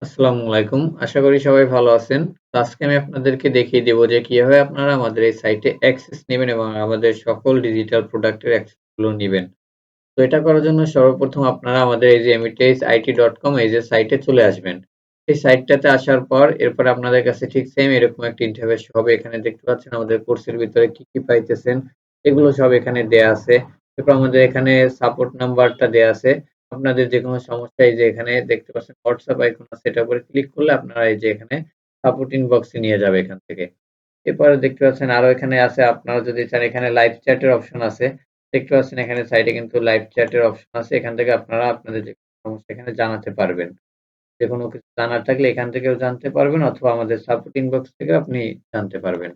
আসসালামু আলাইকুম। আশা করি সবাই ভালো আছেন। তো আজকে আমি আপনাদেরকে দেখিয়ে দেব যে কিভাবে আপনারা আমাদের এই সাইটে অ্যাক্সেস নিবেন এবং আমাদের সকল ডিজিটাল প্রোডাক্টের অ্যাক্সেস গুলো নিবেন। তো এটা করার জন্য সর্বপ্রথম আপনারা আমাদের এই যে emitteit.com এই যে সাইটে চলে আসবেন। এই সাইটটাতে আসার পর এরপর আপনাদের কাছে ঠিক সেম এরকম একটা ইন্টারফেস হবে। এখানে দেখতে পাচ্ছেন আমাদের কোর্সের ভিতরে কি পাইতেছেন এগুলো সব এখানে দেয়া আছে। এরপর আমাদের এখানে সাপোর্ট নাম্বারটা দেয়া আছে। আপনাদের যেকোনো সমস্যা এই যে এখানে দেখতে পাচ্ছেন হোয়াটসঅ্যাপ আইকন আছে এটার উপরে ক্লিক করলে আপনারা এই যে এখানে সাপোর্ট ইনবক্সে নিয়ে যাবে এখান থেকে। এরপরে দেখতে পাচ্ছেন আরো এখানে আছে আপনারা যদি চান এখানে লাইভ চ্যাটের অপশন আছে। দেখতে পাচ্ছেন এখানে সাইডে কিন্তু লাইভ চ্যাটের অপশন আছে। এখান থেকে আপনারা আপনাদের যে সমস্যা এখানে জানাতে পারবেন। যেকোনো কিছু জানার থাকলে এখান থেকেও জানতে পারবেন অথবা আমাদের সাপোর্ট ইনবক্স থেকেও আপনি জানতে পারবেন।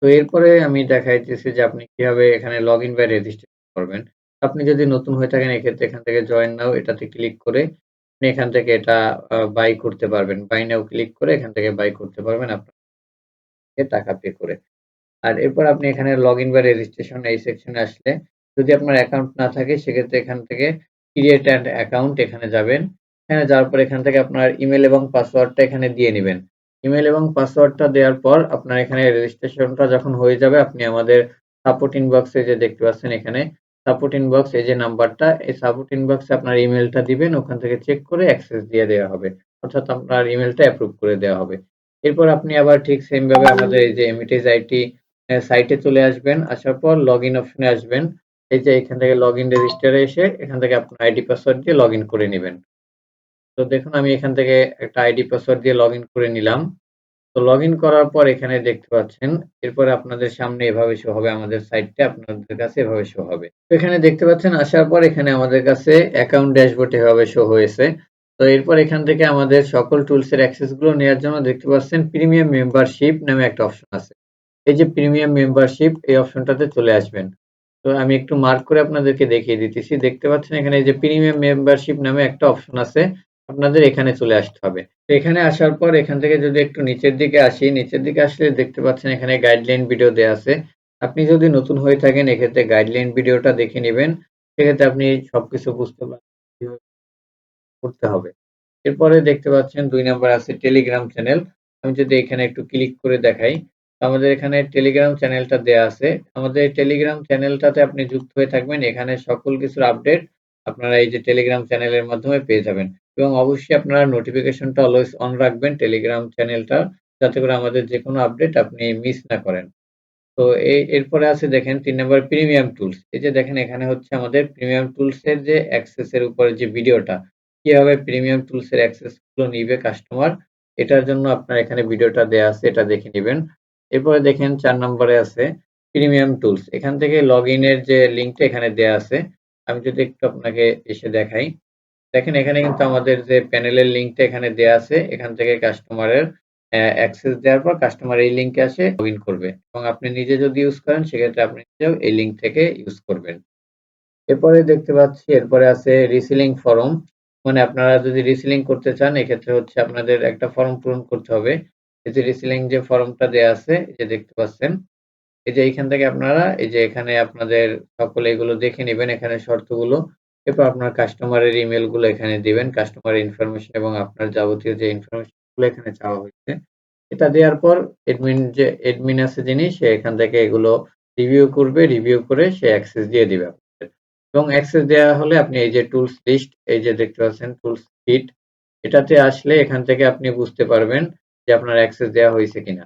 তো এরপরে আমি দেখাইতেছি যে আপনি কিভাবে এখানে লগইন বা রেজিস্ট্রেশন করবেন। আপনি যদি নতুন হয়ে থাকেন এক্ষেত্রে এখান থেকে জয়েন নাও এটাতে ক্লিক করে আপনি এখান থেকে এটা বাই করতে পারবেন। বাই নাও ক্লিক করে এখান থেকে বাই করতে পারবেন আপনাকে টাকা পে করে। আর এরপর আপনি এখানে লগইন বা রেজিস্ট্রেশন এই সেকশনে আসলে যদি আপনার অ্যাকাউন্ট না থাকে সেক্ষেত্রে এখান থেকে ক্রিয়েট অ্যান অ্যাকাউন্ট এখানে যাবেন। এখানে যাওয়ার পর এখান থেকে আপনার ইমেইল এবং পাসওয়ার্ডটা এখানে দিয়ে নিবেন। ইমেইল এবং পাসওয়ার্ডটা দেওয়ার পর আপনার এখানে রেজিস্ট্রেশনটা যখন হয়ে যাবে আপনি আমাদের সাপোর্ট ইনবক্সে যে দেখতে পাচ্ছেন এখানে সাপোর্ট ইনবক্স এই যে নাম্বারটা এই সাপোর্ট ইনবক্সে আপনার ইমেইলটা দিবেন ওখান থেকে চেক করে অ্যাক্সেস দিয়ে দেওয়া হবে। অর্থাৎ আপনার ইমেইলটা অ্যাপ্রুভ করে দেওয়া হবে। এরপর আপনি আবার ঠিক সেম ভাবে আমাদের এই যে এমিটেজ আইটি সাইটে চলে আসবেন। আসার পর লগইন অপশনে আসবেন। এই যে এখান থেকে লগইন রেজিস্টার এ এসে এখান থেকে আপনার আইডি পাসওয়ার্ড দিয়ে লগইন করে নিবেন। তো দেখুন আমি এখান থেকে একটা আইডি পাসওয়ার্ড দিয়ে লগইন করে নিলাম। তো লগইন করার পর এখানে দেখতে পাচ্ছেন এরপরে আপনাদের সামনে এভাবে শো হবে আমাদের সাইটটা আপনাদের কাছে এভাবে শো হবে। তো এখানে দেখতে পাচ্ছেন আসার পর এখানে আমাদের কাছে অ্যাকাউন্ট ড্যাশবোর্ড এভাবে শো হয়েছে। তো এরপর এখান থেকে আমাদের সকল টুলস এর অ্যাক্সেস গুলো নেওয়ার জন্য দেখতে পাচ্ছেন প্রিমিয়াম মেম্বারশিপ নামে একটা অপশন আছে। এই যে প্রিমিয়াম মেম্বারশিপ এই অপশনটাতে চলে আসবেন। তো আমি একটু মার্ক করে আপনাদেরকে দেখিয়ে দিতেছি। দেখতে পাচ্ছেন এখানে এই যে প্রিমিয়াম মেম্বারশিপ নামে একটা অপশন আছে। আপনাদের এখানে চলে আসতে হবে। তো এখানে আসার পর এখান থেকে যদি একটু নিচের দিকে আসি, নিচের দিকে আসলে দেখতে পাচ্ছেন এখানে গাইডলাইন ভিডিও দেয়া আছে। আপনি যদি নতুন হয়ে থাকেন এক্ষেত্রে গাইডলাইন ভিডিওটা দেখে নিবেন। সেক্ষেত্রে আপনি সবকিছু বুঝতে পারবেন কিভাবে করতে হবে। এরপরে দেখতে পাচ্ছেন ২ নাম্বার আছে টেলিগ্রাম চ্যানেল। আমি যদি এখানে একটু ক্লিক করে দেখাই, আমাদের এখানে টেলিগ্রাম চ্যানেলটা দেয়া আছে। আমাদের টেলিগ্রাম চ্যানেলটাতে আপনি যুক্ত হয়ে থাকবেন। এখানে সকল কিছুর আপডেট আপনারা এই যে টেলিগ্রাম চ্যানেলের মাধ্যমে পেয়ে যাবেন। এবং অবশ্যই আপনারা নোটিফিকেশনটা অলওয়েজ অন রাখবেন টেলিগ্রাম চ্যানেলটার, যাতে করে আমাদের যেকোনো আপডেট আপনি মিস না করেন। তো এরপরে আছে দেখেন ৩ নাম্বার প্রিমিয়াম টুলস। এই যে দেখেন এখানে হচ্ছে আমাদের প্রিমিয়াম টুলস এর যে অ্যাক্সেস এর উপরে যে ভিডিওটা, কিভাবে প্রিমিয়াম টুলস এর অ্যাক্সেস গুলো নিবে কাস্টমার, এটার জন্য আপনার এখানে ভিডিওটা দেয়া আছে, এটা দেখে নিবেন। এরপরে দেখেন ৪ নম্বরে আছে প্রিমিয়াম টুলস। এখান থেকে লগইন এর যে লিঙ্কটা এখানে দেয়া আছে। আমি যদি একটু আপনাকে এসে দেখাই। দেখেন এখানে কিন্তু আমাদের যে প্যানেলের লিঙ্কটা এখানে দেয়া আছে। এখান থেকে কাস্টমারের অ্যাক্সেস দেওয়ার পর কাস্টমার এই লিঙ্কে আসে লগইন করবে এবং আপনি নিজে যদি ইউজ করেন সেক্ষেত্রে আপনি নিজেও এই লিঙ্ক থেকে ইউজ করবেন। এরপরে দেখতে পাচ্ছি এরপরে আছে রিসেলিং ফরম। মানে আপনারা যদি রিসেলিং করতে চান এক্ষেত্রে হচ্ছে আপনাদের একটা ফর্ম পূরণ করতে হবে। এই যে রিসেলিং যে ফর্মটা দেয়া আছে এই যে দেখতে পাচ্ছেন। এই যে এইখান থেকে আপনারা এই যে এখানে আপনাদের সকলে এগুলো দেখে নিবেন এখানে শর্তগুলো। এরপর আপনার কাস্টমারের ইমেইল গুলো এখানে দিবেন। কাস্টমার ইনফরমেশন এবং আপনার যাবতীয় যে ইনফরমেশন গুলো এখানে চাওয়া হয়েছে। এটা দেওয়ার পর এডমিন আছে যিনি সে এখান থেকে এগুলো রিভিউ করবে। রিভিউ করে সে অ্যাক্সেস দিয়ে দিবে আপনাদের। এবং অ্যাক্সেস দেওয়া হলে আপনি এই যে টুলস লিস্ট এই যে দেখতে পাচ্ছেন টুলস কিট এটাতে আসলে এখান থেকে আপনি বুঝতে পারবেন যে আপনার অ্যাক্সেস দেওয়া হয়েছে কিনা।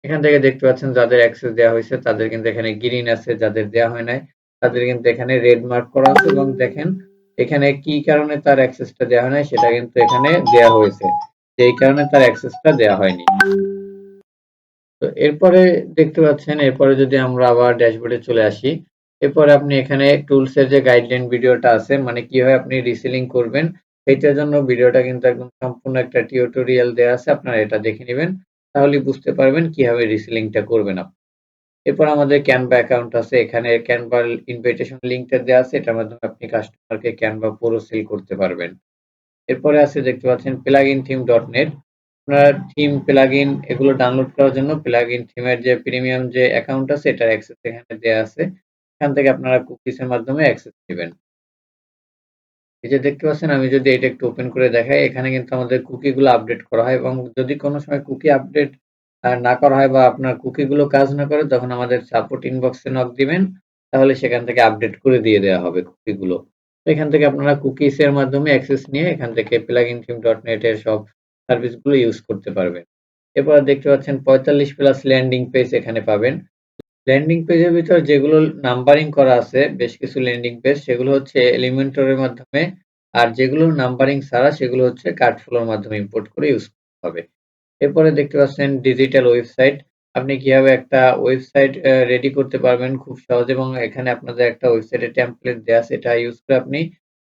এখান থেকে দেখতে পাচ্ছেন যাদের অ্যাক্সেস দেওয়া হয়েছে তাদের কিন্তু এখানে গ্রিন আছে, যাদের দেওয়া হয় নাই তাদের কিন্তু এখানে রেড মার্ক করা আছে এবং দেখেন এখানে কি কারণে তার অ্যাক্সেসটা দেওয়া হয় নাই সেটা কিন্তু এখানে দেওয়া হয়েছে। যে এই কারণে তার অ্যাক্সেসটা দেওয়া হয়নি। তো এরপরে দেখতে পাচ্ছেন এরপরে যদি আমরা আবার ড্যাশবোর্ডে চলে আসি, এরপরে আপনি এখানে টুলস এর যে গাইডলাইন ভিডিওটা আছে মানে কিভাবে আপনি রিসেলিং করবেন সেইটার জন্য ভিডিওটা কিন্তু একদম সম্পূর্ণ একটা টিউটোরিয়াল দেয়া আছে। আপনারা এটা দেখে নিবেন। তাহলেই বুঝতে পারবেন কিভাবে রিসেলিংটা করবেন আপনি। এরপর আমাদের Canva অ্যাকাউন্ট আছে। এখানে Canva ইনভাইটেশন লিঙ্কটা দেয়া আছে। এটার মাধ্যমে আপনি কাস্টমারকে Canva পুরো সেল করতে পারবেন। এরপরে আছে দেখতে পাচ্ছেন plugintheme.net আপনার থিম, প্লাগইন এগুলো ডাউনলোড করার জন্য প্লাগইন থিমের যে প্রিমিয়াম যে অ্যাকাউন্ট আছে এটার অ্যাক্সেস এখানে দেয়া আছে। এখান থেকে আপনারা কুকিজ এর মাধ্যমে অ্যাক্সেস নিবেন। এই যে দেখতে পাচ্ছেন আমি যদি এটা একটু ওপেন করে দেখাই, এখানে কিন্তু আমাদের কুকি গুলো আপডেট করা হয় এবং যদি কোনো সময় কুকি আপডেট না করা হয় বা আপনার কুকি গুলো কাজ না করে তখন আমাদের সাপোর্ট ইনবক্সে নক দিবেন। তাহলে সেখান থেকে আপডেট করে দিয়ে দেওয়া হবে কুকি গুলো। তো এখান থেকে আপনারা কুকিজ এর মাধ্যমে অ্যাক্সেস নিয়ে এখান থেকে plugin-theme.net এর সব সার্ভিস গুলো ইউজ করতে পারবেন। এরপর দেখতে পাচ্ছেন ৪৫ প্লাস ল্যান্ডিং পেজ এখানে পাবেন। ল্যান্ডিং পেজের ভিতর যেগুলো নাম্বারিং করা আছে, বেশ কিছু ল্যান্ডিং পেজ সেগুলো হচ্ছে এলিমেন্টর এর মাধ্যমে, আর যেগুলো নাম্বারিং ছাড়া সেগুলো হচ্ছে কার্ডফ্লোর মাধ্যমে ইম্পোর্ট করে ইউজ করতে হবে। এরপরে দেখতে পাচ্ছেন ডিজিটাল ওয়েবসাইট। আপনি কিভাবে একটা ওয়েবসাইট রেডি করতে পারবেন খুব সহজে এবং এখানে আপনাদের একটা ওয়েবসাইটের টেমপ্লেট দেয়া আছে। এটা ইউজ করে আপনি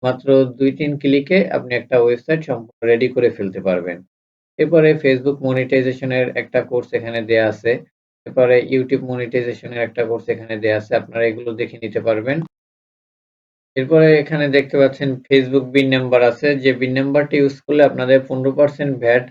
মাত্র ২-৩ ক্লিকে আপনি একটা ওয়েবসাইট সম্পূর্ণ রেডি করে ফেলতে পারবেন। এরপরে Facebook মনিটাইজেশন এর একটা কোর্স এখানে দেয়া আছে। এরপরে YouTube মনিটাইজেশন এর একটা কোর্স এখানে দেয়া আছে। আপনারা এগুলো দেখে নিতে পারবেন। এরপরে এখানে দেখতে পাচ্ছেন Facebook বিন নাম্বার আছে। যে বিন নাম্বারটি ইউজ করলে আপনাদের ১৫% ভ্যাট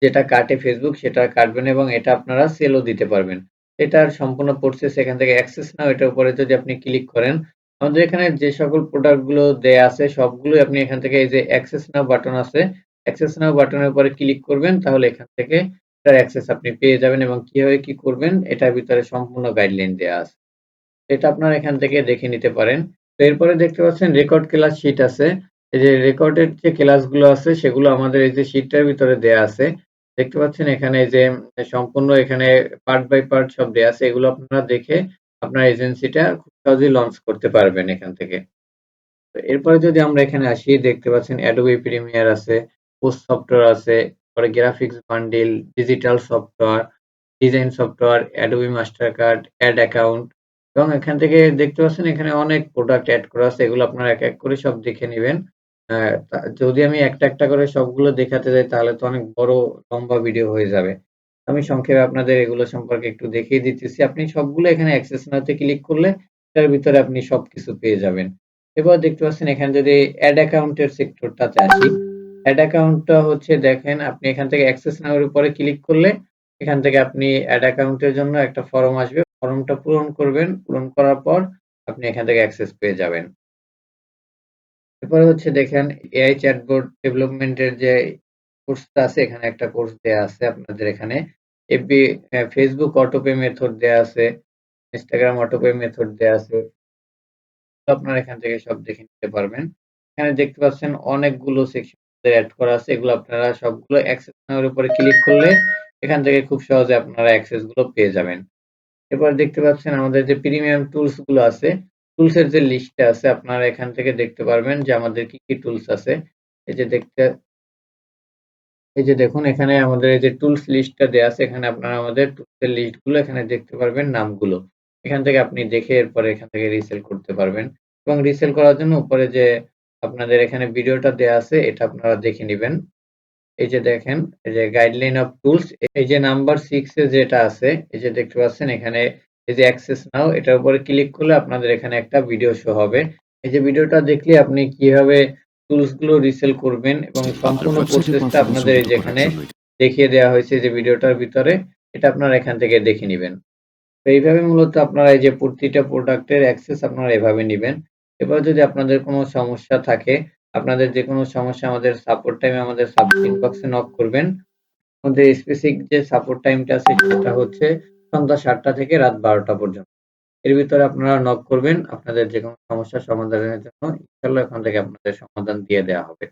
যেটা কাটে Facebook সেটা কাটবেন এবং এটা আপনারা সেলও দিতে পারবেন। এটার সম্পূর্ণ প্রসেস এখান থেকে অ্যাক্সেস নাও এটার উপরে যদি আপনি ক্লিক করেন, আমাদের এখানে যে সকল প্রোডাক্ট গুলো দেয়া আছে সবগুলোই আপনি এখান থেকে এই যে অ্যাক্সেস নাও বাটন আছে, অ্যাক্সেস নাও বাটনের উপরে ক্লিক করবেন তাহলে এখান থেকে এটার অ্যাক্সেস আপনি পেয়ে যাবেন এবং কিভাবে কি করবেন এটার ভিতরে সম্পূর্ণ গাইডলাইন দেয়া আছে। এটা আপনারা এখান থেকে দেখে নিতে পারেন। তো এরপরে দেখতে পাচ্ছেন রেকর্ড ক্লাস শিট আছে। এই যে রেকর্ডেড যে ক্লাসগুলো আছে সেগুলো আমাদের এই যে শিটটার ভিতরে দেয়া আছে। দেখতে পাচ্ছেন এখানে এই যে সম্পূর্ণ এখানে পার্ট বাই পার্ট সব দেয়া আছে। এগুলো আপনারা দেখে আপনার এজেন্সিটা খুব সহজেই লঞ্চ করতে পারবেন এখান থেকে। তো এরপরে যদি আমরা এখানে আসি দেখতে পাচ্ছেন Adobe Premiere আছে, পোস্ট সফটওয়্যার আছে, পরে graphics bundle, digital software, design software, Adobe Mastercard, ad account এবং এখান থেকে দেখতে পাচ্ছেন এখানে অনেক প্রোডাক্ট এড করা আছে। এগুলো আপনারা এক, এক করে সব দেখে নিবেন। যদি আমি একটা করে সবগুলো দেখাতে যাই তাহলে তো অনেক বড় লম্বা ভিডিও হয়ে যাবে। আমি সংক্ষেপে আপনাদের এগুলো সম্পর্কে একটু দেখিয়ে দিতেছি। আপনি সবগুলো এখানে অ্যাক্সেস নাও তে ক্লিক করলে এটার ভিতরে আপনি সবকিছু পেয়ে যাবেন। এবার দেখতে পাচ্ছেন এখানে যদি অ্যাড অ্যাকাউন্ট এর সেক্টরটাতে আসি, অ্যাড অ্যাকাউন্টটা হচ্ছে দেখেন আপনি এখান থেকে অ্যাক্সেস নাও এর উপরে ক্লিক করলে এখান থেকে আপনি অ্যাড অ্যাকাউন্ট এর জন্য একটা ফর্ম আসবে। ফর্মটা পূরণ করবেন। পূরণ করার পর আপনি এখান থেকে অ্যাক্সেস পেয়ে যাবেন। এরপরে হচ্ছে দেখেন এআই চ্যাটবট ডেভেলপমেন্ট এর যে কোর্সটা আছে এখানে একটা কোর্স দেয়া আছে আপনাদের এখানে। এফবি Facebook অটোপে মেথড দেয়া আছে, Instagram অটোপে মেথড দেয়া আছে। আপনারা এখান থেকে সব দেখে নিতে পারবেন। এখানে দেখতে পাচ্ছেন অনেকগুলো সেকশন এড করা আছে। এগুলো আপনারা সবগুলো অ্যাক্সেস নেওয়ার উপরে ক্লিক করলে এখান থেকে খুব সহজে আপনারা অ্যাক্সেস গুলো পেয়ে যাবেন। এরপর দেখতে পাচ্ছেন আমাদের যে প্রিমিয়াম টুলস গুলো আছে, টুলস এর যে লিস্টটা আছে আপনারা এখান থেকে দেখতে পারবেন যে আমাদের কি, কি টুলস আছে। এই যে এই যে দেখুন এখানে আমাদের এই যে টুলস লিস্টটা দেয়া আছে। এখানে আপনারা আমাদের টুলস এর লিস্ট গুলো এখানে দেখতে পারবেন নামগুলো। এখান থেকে আপনি দেখে এরপরে এখান থেকে রিসেল করতে পারবেন এবং রিসেল করার জন্য উপরে যে আপনাদের এখানে ভিডিওটা দেয়া আছে এটা আপনারা দেখে নিবেন। এই যে দেখেন এই যে গাইডলাইন অফ টুলস এই যে নাম্বার 6 এ যেটা আছে এই যে দেখতে পাচ্ছেন এখানে এই যে অ্যাক্সেস নাও এটার উপরে ক্লিক করলে আপনাদের এখানে একটা ভিডিও শো হবে। এই যে ভিডিওটা দেখলে আপনি কিভাবে টুলস গুলো রিসেল করবেন এবং আমাদের সম্পূর্ণ ওয়েবসাইটের প্রসেসটা কনফিগারেশন আপনাদের এই দ্রুত করার যেখানে জন্যই দেখিয়ে দেওয়া হয়েছে যে ভিডিওটার ভিতরে এটা আপনারা এখান থেকে দেখে নিবেন। তো এইভাবে মূলত আপনারা এই যে প্রতিটা প্রোডাক্টের অ্যাক্সেস আপনারা এভাবে নিবেন। এবার যদি আপনাদের কোনো সমস্যা থাকে, আপনাদের যেকোনো সমস্যা আমাদের সাপোর্ট টাইমে আমাদের সাপোর্ট ইনবক্সে নক করবেন। আমাদের স্পেসিফিক যে সাপোর্ট টাইমটা আছে সেটা হচ্ছে সন্ধ্যা ৭ঃ০০ থেকে রাত ১২ঃ০০ পর্যন্ত। এর ভিতরে আপনারা নক করবেন আপনাদের যেকোনো সমস্যার সমাধানের জন্য। ইনশাআল্লাহ ওখান থেকে আপনাদের সমাধান দিয়ে দেয়া হবে।